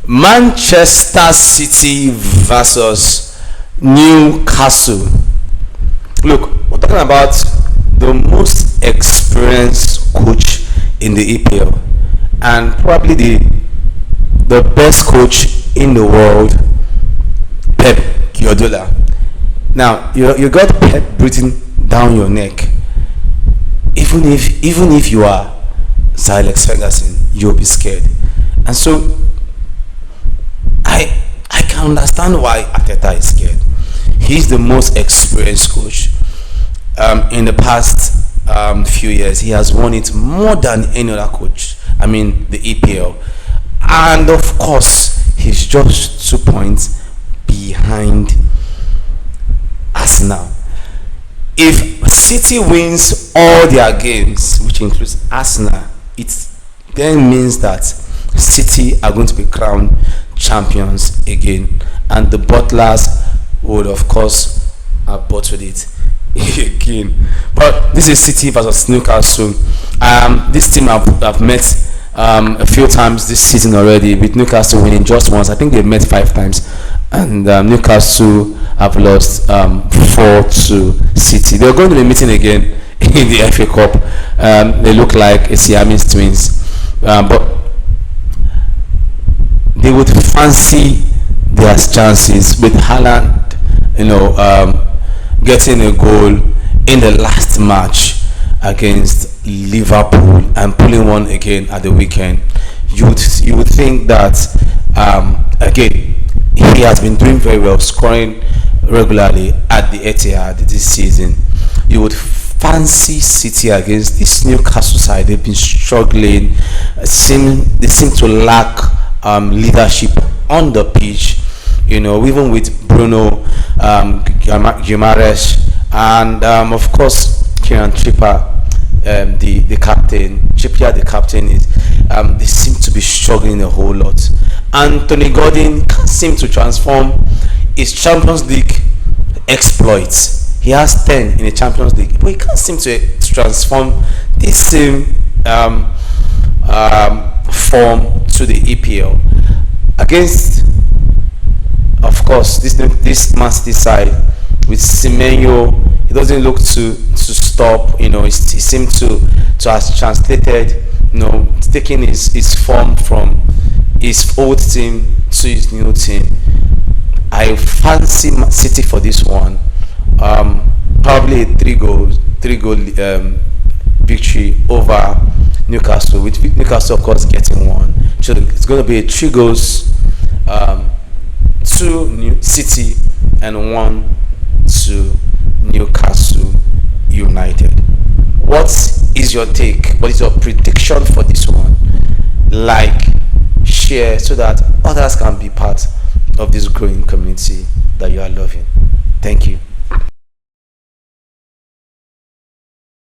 Manchester City versus Newcastle. Look, we're talking about the most experienced coach in the EPL and probably the best coach in the world, Pep Guardiola. Now you got Pep breathing down your neck. Even if you are Sir Alex Ferguson, you'll be scared. And so I can understand why Arteta is scared. He's the most experienced coach. In the past few years, he has won it more than any other coach. I mean, the EPL. And of course, he's just 2 points behind Arsenal. If City wins all their games, which includes Arsenal, it then means that City are going to be crowned champions again, and the Butlers would of course have bottled it again. But this is City versus Newcastle. This team have met a few times this season already, with Newcastle winning just once. I think they've met 5 times, and Newcastle have lost 4 to City. They're going to be meeting again in the FA Cup. They look like a Siamese twins, but they would fancy their chances with Haaland, getting a goal in the last match against Liverpool and pulling one again at the weekend. You would think that again, he has been doing very well, scoring regularly at the Etihad this season. You would fancy City against this Newcastle side. They've been struggling. They seem to lack leadership on the pitch. Even with Bruno Guimaraes and of course Kieran Trippier, the captain. Trippier, the captain, is they seem to be struggling a whole lot. Anthony Gordon can't seem to transform his Champions League exploits. He has 10 in the Champions League, but he can't seem to transform this same form to the EPL against, of course, this Man City side with Semenyo. He doesn't look to stop. He seemed to has translated, taking his form from his old team to his new team. I fancy City for this one. Probably a 3-goal victory over Newcastle, with Newcastle of course getting one. So it's going to be 3 goals to City and 1 to Newcastle United. What is your take? What is your prediction for this one? Like, share, so that others can be part of this growing community that you are loving. Thank you.